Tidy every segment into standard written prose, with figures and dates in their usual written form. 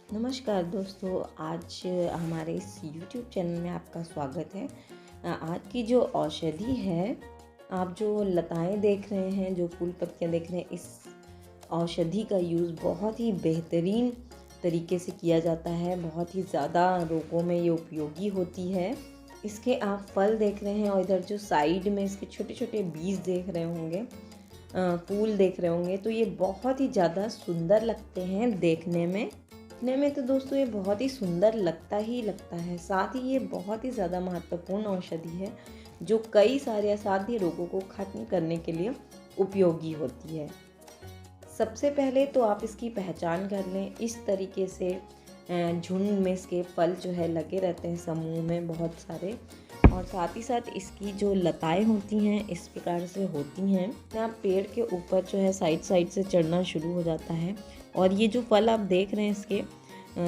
नमस्कार दोस्तों, आज हमारे इस YouTube चैनल में आपका स्वागत है। आज की जो औषधि है, आप जो लताएं देख रहे हैं, जो फूल पत्तियां देख रहे हैं, इस औषधि का यूज़ बहुत ही बेहतरीन तरीके से किया जाता है। बहुत ही ज़्यादा रोगों में ये उपयोगी होती है। इसके आप फल देख रहे हैं और इधर जो साइड में इसके छोटे छोटे बीज देख रहे होंगे, फूल देख रहे होंगे, तो ये बहुत ही ज़्यादा सुंदर लगते हैं देखने में तो दोस्तों ये बहुत ही सुंदर लगता है। साथ ही ये बहुत ही ज़्यादा महत्वपूर्ण औषधि है जो कई सारे असाध्य रोगों को खत्म करने के लिए उपयोगी होती है। सबसे पहले तो आप इसकी पहचान कर लें। इस तरीके से झुंड में इसके फल जो है लगे रहते हैं, समूह में बहुत सारे, और साथ ही साथ इसकी जो लताएं होती हैं इस प्रकार से होती हैं। आप पेड़ के ऊपर जो है साइड साइड से चढ़ना शुरू हो जाता है। और ये जो फल आप देख रहे हैं इसके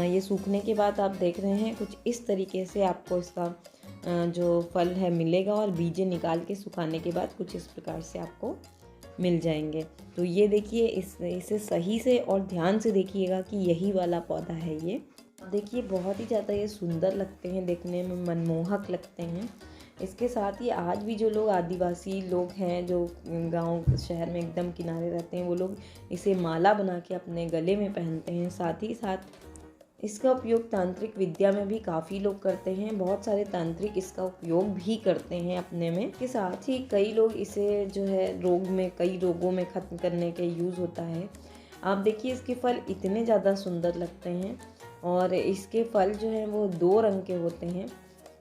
ये सूखने के बाद आप देख रहे हैं कुछ इस तरीके से आपको इसका जो फल है मिलेगा, और बीजे निकाल के सुखाने के बाद कुछ इस प्रकार से आपको मिल जाएंगे। तो ये देखिए, इसे सही से और ध्यान से देखिएगा कि यही वाला पौधा है ये। देखिए बहुत ही ज़्यादा ये सुंदर लगते हैं, देखने में मनमोहक लगते हैं। इसके साथ ही आज भी जो लोग आदिवासी लोग हैं, जो गांव शहर में एकदम किनारे रहते हैं, वो लोग इसे माला बना के अपने गले में पहनते हैं। साथ ही साथ इसका उपयोग तांत्रिक विद्या में भी काफ़ी लोग करते हैं। बहुत सारे तांत्रिक इसका उपयोग भी करते हैं अपने में। के साथ ही कई लोग इसे जो है कई रोगों में ख़त्म करने के यूज़ होता है। आप देखिए इसके फल इतने ज़्यादा सुंदर लगते हैं, और इसके फल जो हैं वो 2 रंग के होते हैं,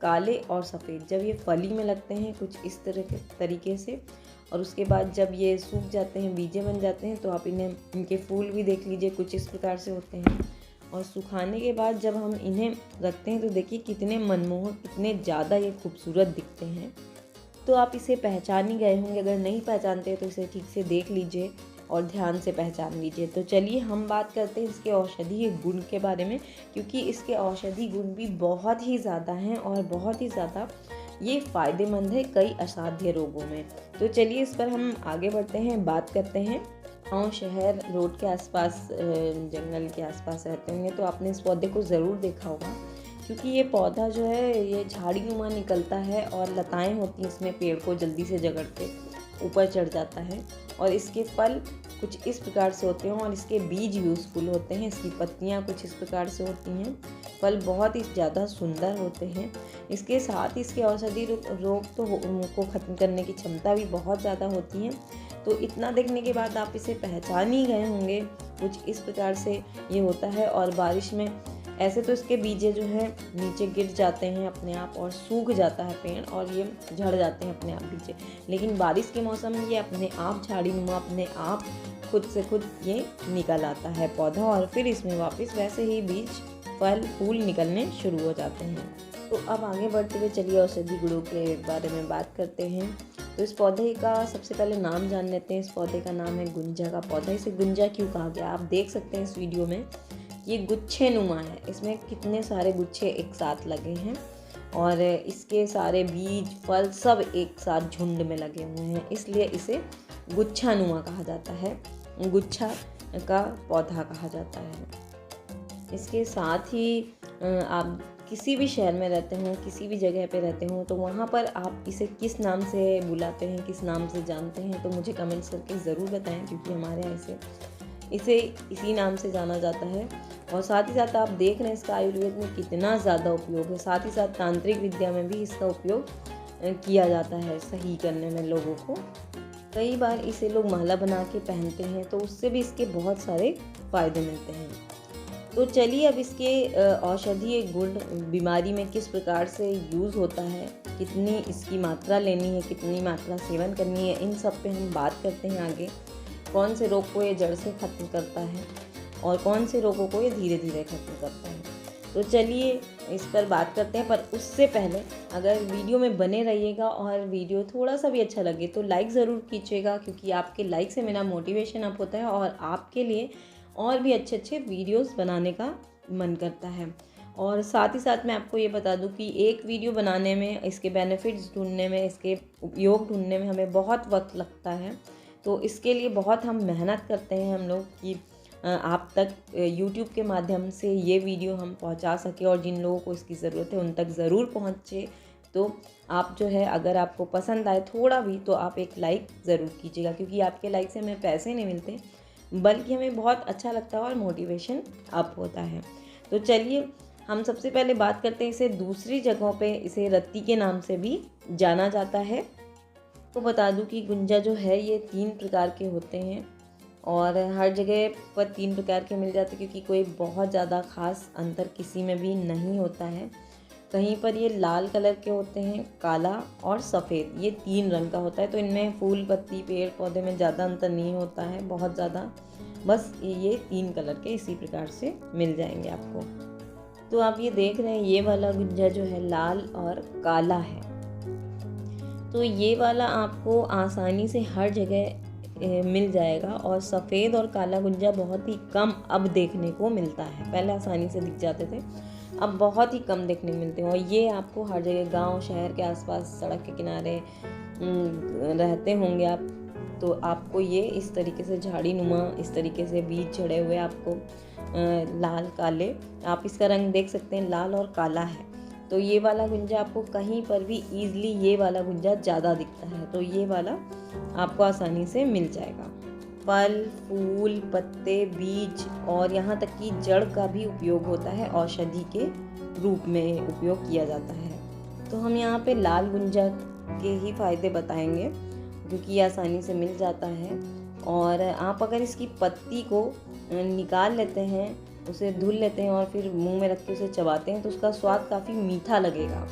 काले और सफ़ेद। जब ये फली में लगते हैं कुछ इस तरह के तरीके से, और उसके बाद जब ये सूख जाते हैं, बीजे बन जाते हैं, तो आप इनके फूल भी देख लीजिए, कुछ इस प्रकार से होते हैं। और सुखाने के बाद जब हम इन्हें रखते हैं तो देखिए कितने मनमोहक, कितने ज़्यादा ये खूबसूरत दिखते हैं। तो आप इसे पहचान ही गए होंगे। अगर नहीं पहचानते तो इसे ठीक से देख लीजिए और ध्यान से पहचान लीजिए। तो चलिए हम बात करते हैं इसके औषधीय गुण के बारे में, क्योंकि इसके औषधि गुण भी बहुत ही ज़्यादा हैं और बहुत ही ज़्यादा ये फ़ायदेमंद है कई असाध्य रोगों में। तो चलिए इस पर हम आगे बढ़ते हैं, बात करते हैं। गाँव, शहर, रोड के आसपास, जंगल के आसपास रहते होंगे तो आपने इस पौधे को ज़रूर देखा होगा, क्योंकि ये पौधा जो है ये झाड़ीनुमा निकलता है और लताएं होती हैं इसमें, पेड़ को जल्दी से जकड़ के ऊपर चढ़ जाता है। और इसके फल कुछ इस प्रकार से होते हैं और इसके बीज यूज़फुल होते हैं। इसकी पत्तियां कुछ इस प्रकार से होती हैं। फल बहुत ही ज़्यादा सुंदर होते हैं। इसके साथ ही इसके औषधि रोग को ख़त्म करने की क्षमता भी बहुत ज़्यादा होती है। तो इतना देखने के बाद आप इसे पहचान ही गए होंगे, कुछ इस प्रकार से ये होता है। और बारिश में ऐसे तो इसके बीजे जो है नीचे गिर जाते हैं अपने आप, और सूख जाता है पेड़ और ये झड़ जाते हैं अपने आप बीजे। लेकिन बारिश के मौसम में ये अपने आप झाड़ीनुमा अपने आप खुद से खुद ये निकल आता है पौधा, और फिर इसमें वापस वैसे ही बीज, फल, फूल निकलने शुरू हो जाते हैं। तो अब आगे बढ़ते हुए चलिए औषधि गुणों के बारे में बात करते हैं। तो इस पौधे का सबसे पहले नाम जान लेते हैं। इस पौधे का नाम है गुंजा का पौधा। इसे गुंजा क्यों कहा गया, आप देख सकते हैं इस वीडियो में, ये गुच्छे नुमा है। इसमें कितने सारे गुच्छे एक साथ लगे हैं, और इसके सारे बीज, फल सब एक साथ झुंड में लगे हुए हैं, इसलिए इसे गुच्छा नुमा कहा जाता है, गुच्छा का पौधा कहा जाता है। इसके साथ ही आप किसी भी शहर में रहते हों, किसी भी जगह पे रहते हों, तो वहाँ पर आप इसे किस नाम से बुलाते हैं, किस नाम से जानते हैं, तो मुझे कमेंट्स करके ज़रूर बताएं, क्योंकि हमारे यहाँ इसे इसी नाम से जाना जाता है। और साथ ही साथ आप देख रहे हैं इसका आयुर्वेद में कितना ज़्यादा उपयोग है। साथ ही साथ तांत्रिक विद्या में भी इसका उपयोग किया जाता है सही करने में लोगों को। कई बार इसे लोग माला बना के पहनते हैं, तो उससे भी इसके बहुत सारे फ़ायदे मिलते हैं। तो चलिए अब इसके औषधीय गुण, बीमारी में किस प्रकार से यूज़ होता है, कितनी इसकी मात्रा लेनी है, कितनी मात्रा सेवन करनी है, इन सब पे हम बात करते हैं आगे। कौन से रोग को ये जड़ से ख़त्म करता है और कौन से रोगों को ये धीरे धीरे ख़त्म करता है। तो चलिए इस पर बात करते हैं, पर उससे पहले अगर वीडियो में बने रहिएगा और वीडियो थोड़ा सा भी अच्छा लगे तो लाइक ज़रूर कीजिएगा, क्योंकि आपके लाइक से मेरा मोटिवेशन अप होता है और आपके लिए और भी अच्छे अच्छे वीडियोस बनाने का मन करता है। और साथ ही साथ मैं आपको ये बता दूं कि एक वीडियो बनाने में, इसके बेनिफिट्स ढूंढने में, इसके उपयोग ढूंढने में हमें बहुत वक्त लगता है। तो इसके लिए बहुत हम मेहनत करते हैं हम लोग कि आप तक यूट्यूब के माध्यम से ये वीडियो हम पहुंचा सके और जिन लोगों को इसकी ज़रूरत है उन तक ज़रूर पहुंचे। तो आप जो है, अगर आपको पसंद आए थोड़ा भी, तो आप एक लाइक ज़रूर कीजिएगा, क्योंकि आपके लाइक से हमें पैसे नहीं मिलते, बल्कि हमें बहुत अच्छा लगता है और मोटिवेशन अप होता है। तो चलिए हम सबसे पहले बात करते हैं, इसे दूसरी जगहों पे इसे रत्ती के नाम से भी जाना जाता है। तो बता दूं कि गुंजा जो है ये 3 प्रकार के होते हैं और हर जगह पर 3 प्रकार के मिल जाते हैं, क्योंकि कोई बहुत ज़्यादा ख़ास अंतर किसी में भी नहीं होता है। कहीं पर ये लाल कलर के होते हैं, काला और सफ़ेद, ये 3 रंग का होता है। तो इनमें फूल पत्ती पेड़ पौधे में ज़्यादा अंतर नहीं होता है बहुत ज़्यादा, बस ये 3 कलर के इसी प्रकार से मिल जाएंगे आपको। तो आप ये देख रहे हैं, ये वाला गुंजा जो है लाल और काला है। तो ये वाला आपको आसानी से हर जगह मिल जाएगा और सफ़ेद और काला गुंजा बहुत ही कम अब देखने को मिलता है। पहले आसानी से दिख जाते थे, अब बहुत ही कम देखने को मिलते हैं। और ये आपको हर जगह गांव शहर के आसपास सड़क के किनारे रहते होंगे आप, तो आपको ये इस तरीके से झाड़ी नुमा, इस तरीके से बीज चढ़े हुए आपको लाल काले, आप इसका रंग देख सकते हैं, लाल और काला है। तो ये वाला गुंजा आपको कहीं पर भी ईजिली ये वाला गुंजा ज़्यादा दिखता है, तो ये वाला आपको आसानी से मिल जाएगा। फल फूल पत्ते बीज और यहाँ तक कि जड़ का भी उपयोग होता है, औषधि के रूप में उपयोग किया जाता है। तो हम यहाँ पे लाल गुंजा के ही फायदे बताएंगे, क्योंकि ये आसानी से मिल जाता है। और आप अगर इसकी पत्ती को निकाल लेते हैं, उसे धुल लेते हैं और फिर मुंह में रख के उसे चबाते हैं, तो उसका स्वाद काफ़ी मीठा लगेगा।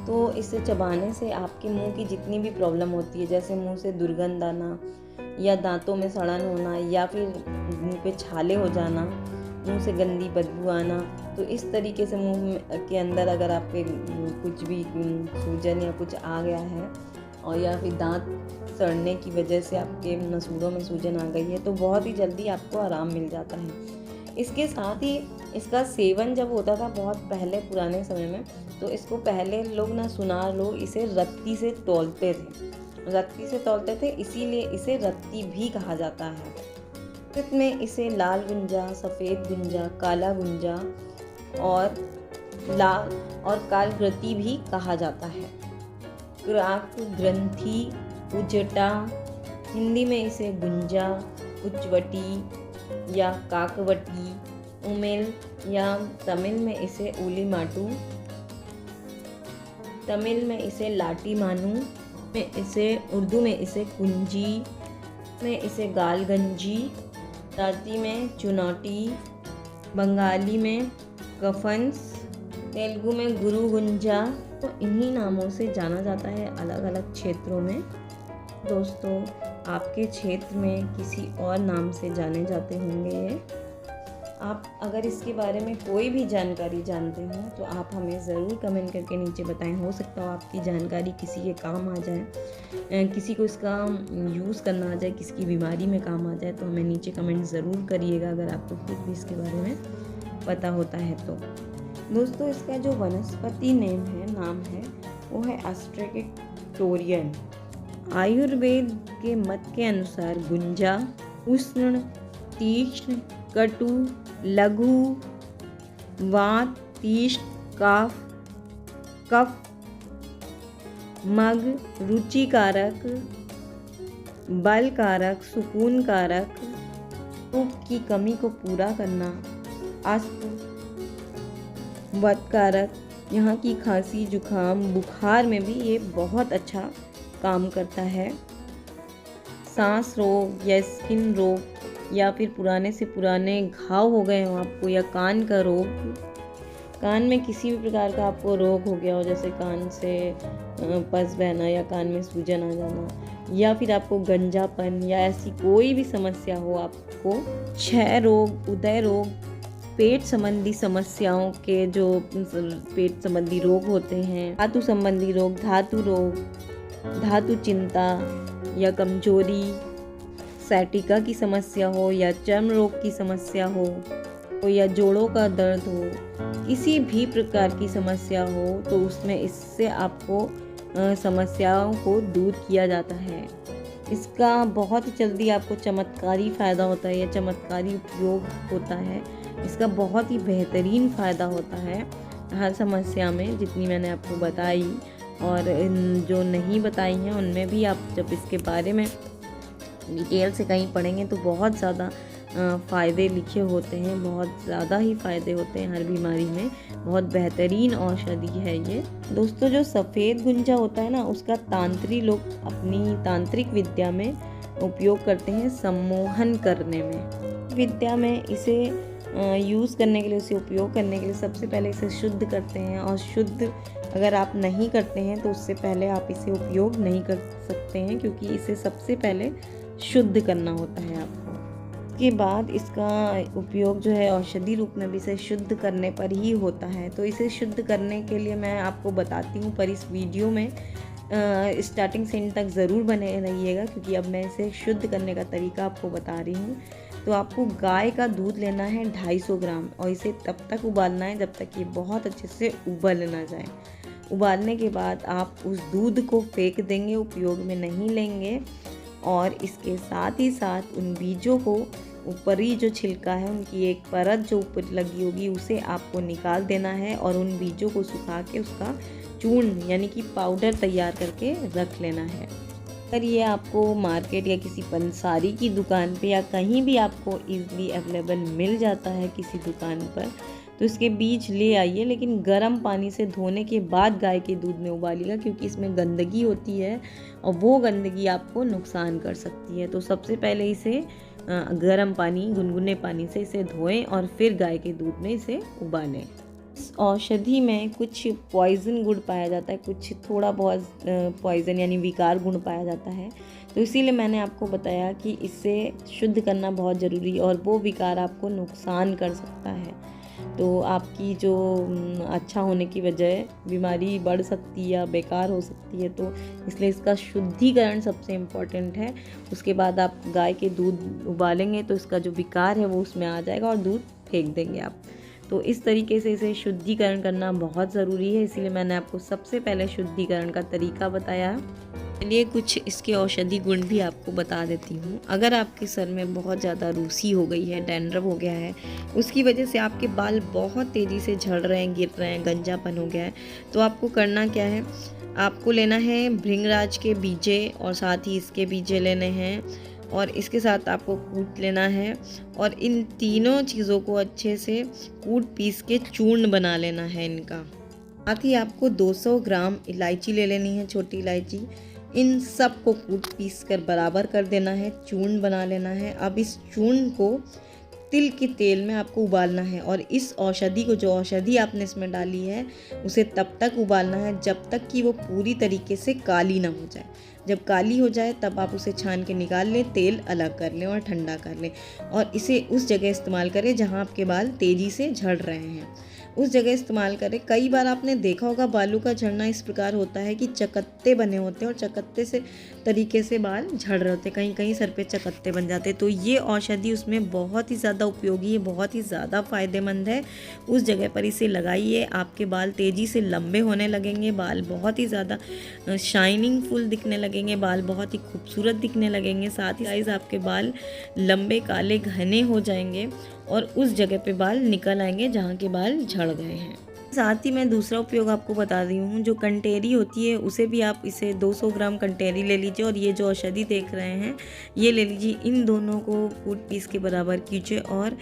तो इसे चबाने से आपके मुंह की जितनी भी प्रॉब्लम होती है, जैसे मुंह से दुर्गंध आना या दांतों में सड़न होना या फिर मुंह पे छाले हो जाना, मुंह से गंदी बदबू आना, तो इस तरीके से मुंह के अंदर अगर आपके कुछ भी सूजन या कुछ आ गया है और या फिर दांत सड़ने की वजह से आपके नसूड़ों में सूजन आ गई है, तो बहुत ही जल्दी आपको आराम मिल जाता है। इसके साथ ही इसका सेवन जब होता था बहुत पहले पुराने समय में, तो इसको पहले लोग ना, सुनार लोग इसे रत्ती से तौलते थे, रत्ती से तौलते थे, इसीलिए इसे रत्ती भी कहा जाता है। संस्कृत में इसे लाल गुंजा, सफ़ेद गुंजा, काला गुंजा और लाल और कालग्रती भी कहा जाता है। क्राक ग्रंथि, उजटा, हिंदी में इसे गुंजा, उच्चवटी या काकवटी, उमेल या तमिल में इसे उली माटू, तमिल में इसे लाटी मानू, में इसे उर्दू में इसे कुंजी, में इसे गालगंजी, गुजराती में चुनौटी, बंगाली में कफंस, तेलुगु में गुरु गुंजा। तो इन्हीं नामों से जाना जाता है अलग अलग क्षेत्रों में। दोस्तों, आपके क्षेत्र में किसी और नाम से जाने जाते होंगे ये। आप अगर इसके बारे में कोई भी जानकारी जानते हो तो आप हमें ज़रूर कमेंट करके नीचे बताएं। हो सकता हो आपकी जानकारी किसी के काम आ जाए, किसी को इसका यूज़ करना आ जाए, किसी की बीमारी में काम आ जाए, तो हमें नीचे कमेंट ज़रूर करिएगा अगर आपको खुद भी इसके बारे में पता होता है तो। दोस्तों, इसका जो वनस्पति नाम है वो है एस्ट्रेगिटोरियम। आयुर्वेद के मत के अनुसार गुंजा उष्ण, तीक्ष्ण, कटु, लघु, वात, तीक्ष्ण, कफ, मग, रुचिकारक, बलकारक, सुकून कारक, भूख की कमी को पूरा करना, वधकारक, यहाँ की खांसी जुखाम बुखार में भी ये बहुत अच्छा काम करता है। सांस रोग या स्किन रोग या फिर पुराने से पुराने घाव हो गए हो आपको, या कान का रोग, कान में किसी भी प्रकार का आपको रोग हो गया हो, जैसे कान से पस बहना या कान में सूजन आ जाना, या फिर आपको गंजापन या ऐसी कोई भी समस्या हो आपको, क्षय रोग, उदय रोग, पेट संबंधी समस्याओं के जो पेट संबंधी रोग होते हैं, धातु संबंधी रोग, धातु रोग, धातु चिंता या कमजोरी, सैटिका की समस्या हो या चर्म रोग की समस्या हो या जोड़ों का दर्द हो, किसी भी प्रकार की समस्या हो तो उसमें इससे आपको समस्याओं को दूर किया जाता है। इसका बहुत ही जल्दी आपको चमत्कारी फ़ायदा होता है या चमत्कारी उपयोग होता है। इसका बहुत ही बेहतरीन फ़ायदा होता है हर समस्या में, जितनी मैंने आपको बताई, और जो नहीं बताई हैं उनमें भी आप जब इसके बारे में डिटेल से कहीं पढ़ेंगे तो बहुत ज़्यादा फ़ायदे लिखे होते हैं, बहुत ज़्यादा ही फ़ायदे होते हैं हर बीमारी में। बहुत बेहतरीन औषधि है ये। दोस्तों, जो सफ़ेद गुंजा होता है ना, उसका तांत्रिक लोग अपनी तांत्रिक विद्या में उपयोग करते हैं सम्मोहन करने में। विद्या में इसे यूज़ करने के लिए, उसे उपयोग करने के लिए सबसे पहले इसे शुद्ध करते हैं, और शुद्ध अगर आप नहीं करते हैं तो उससे पहले आप इसे उपयोग नहीं कर सकते हैं, क्योंकि इसे सबसे पहले शुद्ध करना होता है आपको। के बाद इसका उपयोग जो है औषधि रूप में भी इसे शुद्ध करने पर ही होता है। तो इसे शुद्ध करने के लिए मैं आपको बताती हूँ, पर इस वीडियो में स्टार्टिंग से एंड तक ज़रूर बने रहिएगा, क्योंकि अब मैं इसे शुद्ध करने का तरीका आपको बता रही हूँ। तो आपको गाय का दूध लेना है 250 ग्राम, और इसे तब तक उबालना है जब तक ये बहुत अच्छे से उबल ना जाए। उबालने के बाद आप उस दूध को फेंक देंगे, उपयोग में नहीं लेंगे, और इसके साथ ही साथ उन बीजों को, ऊपरी जो छिलका है उनकी एक परत जो ऊपर लगी होगी उसे आपको निकाल देना है, और उन बीजों को सुखा के उसका चूर्ण यानी कि पाउडर तैयार करके रख लेना है। अगर ये आपको मार्केट या किसी पंसारी की दुकान पे या कहीं भी आपको ईज़िली अवेलेबल मिल जाता है किसी दुकान पर, तो इसके बीज ले आइए, लेकिन गर्म पानी से धोने के बाद गाय के दूध में उबालिएगा, क्योंकि इसमें गंदगी होती है और वो गंदगी आपको नुकसान कर सकती है। तो सबसे पहले इसे गर्म पानी, गुनगुने पानी से इसे धोएं और फिर गाय के दूध में इसे उबालें। इस औषधि में कुछ पॉइज़न गुण पाया जाता है, कुछ थोड़ा बहुत पॉइज़न यानी विकार गुण पाया जाता है। तो इसीलिए मैंने आपको बताया कि इसे शुद्ध करना बहुत ज़रूरी है, और वो विकार आपको नुकसान कर सकता है। तो आपकी जो अच्छा होने की बजाय बीमारी बढ़ सकती है या बेकार हो सकती है, तो इसलिए इसका शुद्धिकरण सबसे इम्पोर्टेंट है। उसके बाद आप गाय के दूध उबालेंगे तो इसका जो विकार है वो उसमें आ जाएगा और दूध फेंक देंगे आप। तो इस तरीके से इसे शुद्धिकरण करना बहुत ज़रूरी है, इसीलिए मैंने आपको सबसे पहले शुद्धिकरण का तरीका बताया है। चलिए कुछ इसके औषधि गुण भी आपको बता देती हूँ। अगर आपके सर में बहुत ज़्यादा रूसी हो गई है, डैंड्रफ हो गया है, उसकी वजह से आपके बाल बहुत तेज़ी से झड़ रहे हैं, गिर रहे हैं, गंजापन हो गया है, तो आपको करना क्या है, आपको लेना है भृंगराज के बीजे, और साथ ही इसके बीजे लेने हैं, और इसके साथ आपको कूट लेना है, और इन तीनों चीज़ों को अच्छे से कूट पीस के चूर्ण बना लेना है इनका। साथ ही आपको 200 ग्राम इलायची ले लेनी है, छोटी इलायची। इन सब को कूट पीस कर बराबर कर देना है, चूर्ण बना लेना है। अब इस चूर्ण को तिल के तेल में आपको उबालना है, और इस औषधि को, जो औषधि आपने इसमें डाली है, उसे तब तक उबालना है जब तक कि वो पूरी तरीके से काली ना हो जाए। जब काली हो जाए तब आप उसे छान के निकाल लें, तेल अलग कर लें और ठंडा कर लें, और इसे उस जगह इस्तेमाल करें जहाँ आपके बाल तेज़ी से झड़ रहे हैं, उस जगह इस्तेमाल करें। कई बार आपने देखा होगा बालों का झड़ना इस प्रकार होता है कि चकत्ते बने होते हैं, और चकत्ते से तरीके से बाल झड़ रहे होते हैं, कहीं कहीं सर पे चकत्ते बन जाते हैं। तो ये औषधि उसमें बहुत ही ज़्यादा उपयोगी है, बहुत ही ज़्यादा फ़ायदेमंद है। उस जगह पर इसे लगाइए, आपके बाल तेज़ी से लंबे होने लगेंगे, बाल बहुत ही ज़्यादा शाइनिंग फुल दिखने लगेंगे, बाल बहुत ही खूबसूरत दिखने लगेंगे। साथ ही गाइस आपके बाल लंबे, काले, घने हो जाएंगे, और उस जगह पे बाल निकल आएंगे जहाँ के बाल झड़ गए हैं। साथ ही मैं दूसरा उपयोग आपको बता रही हूँ, जो कंटेरी होती है उसे भी आप इसे 200 ग्राम कंटेरी ले लीजिए, और ये जो औषधि देख रहे हैं ये ले लीजिए। इन दोनों को कूट पीस के बराबर कीजिए, और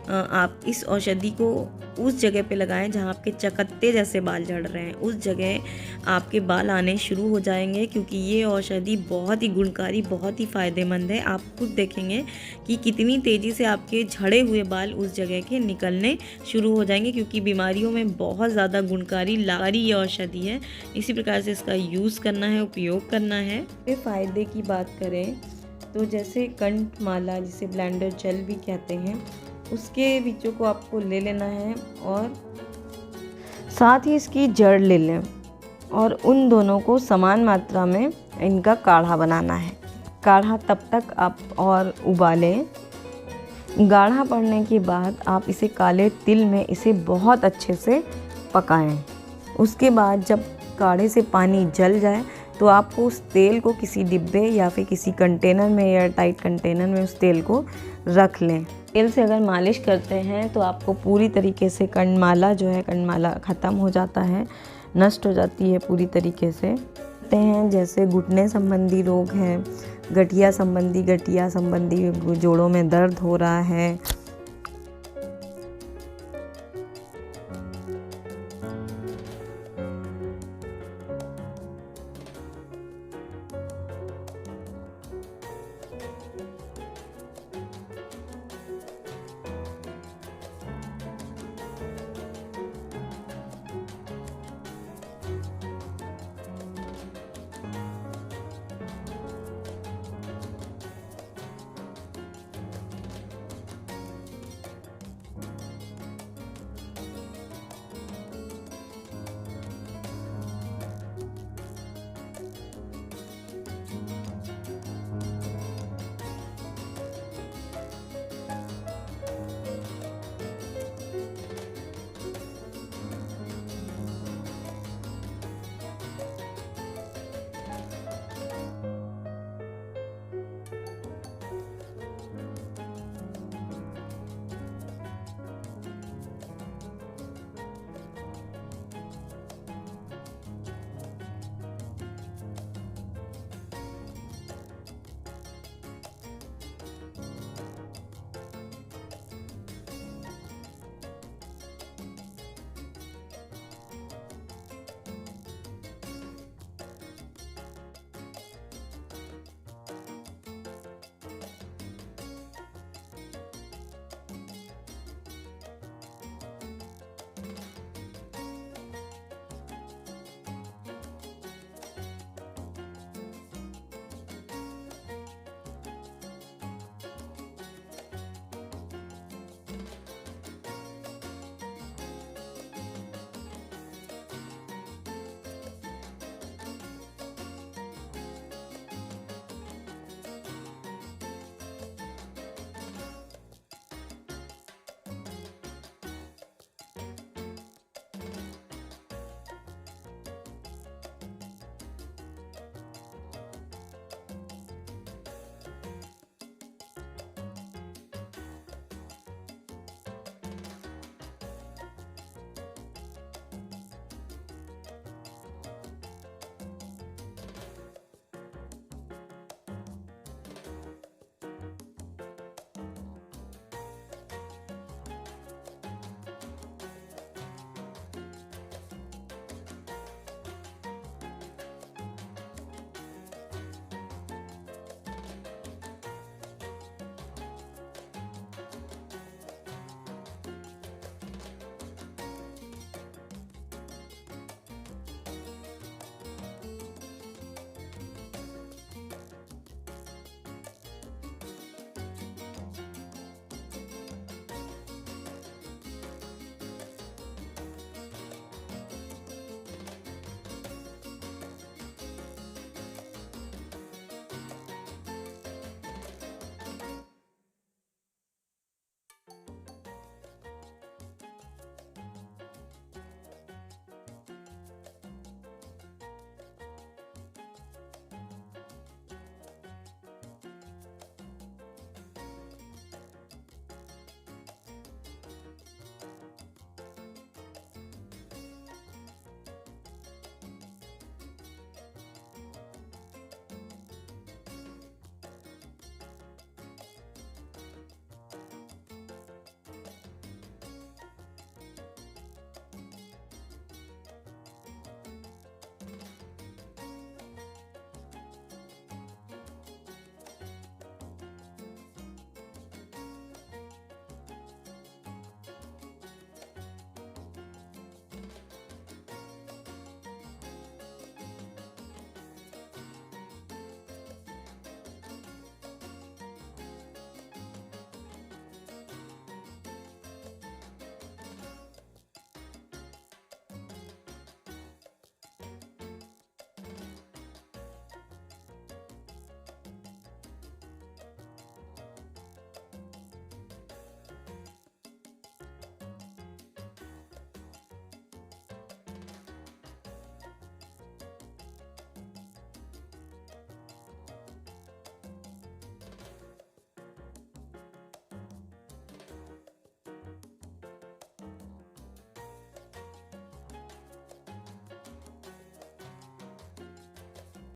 आप इस औषधि को उस जगह पे लगाएं जहाँ आपके चकत्ते जैसे बाल झड़ रहे हैं, उस जगह आपके बाल आने शुरू हो जाएंगे, क्योंकि ये औषधि बहुत ही गुणकारी, बहुत ही फ़ायदेमंद है। आप खुद देखेंगे कि कितनी तेज़ी से आपके झड़े हुए बाल उस जगह के निकलने शुरू हो जाएंगे, क्योंकि बीमारियों में बहुत ज़्यादा गुणकारी लाकारी ये औषधि है। इसी प्रकार से इसका यूज़ करना है, उपयोग करना है। फ़ायदे की बात करें तो जैसे कंठमाला, जिसे ब्लेंडर जेल भी कहते हैं, उसके बीजों को आपको ले लेना है, और साथ ही इसकी जड़ ले लें, और उन दोनों को समान मात्रा में इनका काढ़ा बनाना है। काढ़ा तब तक आप और उबालें। गाढ़ा पड़ने के बाद आप इसे काले तिल में इसे बहुत अच्छे से पकाएं। उसके बाद जब काढ़े से पानी जल जाए तो आपको उस तेल को किसी डिब्बे या फिर किसी कंटेनर में, एयर टाइट कंटेनर में उस तेल को रख लें। तेल से अगर मालिश करते हैं तो आपको पूरी तरीके से कर्णमाला जो है, कर्णमाला ख़त्म हो जाता है, नष्ट हो जाती है पूरी तरीके से। हैं जैसे घुटने संबंधी रोग है, गठिया संबंधी जोड़ों में दर्द हो रहा है,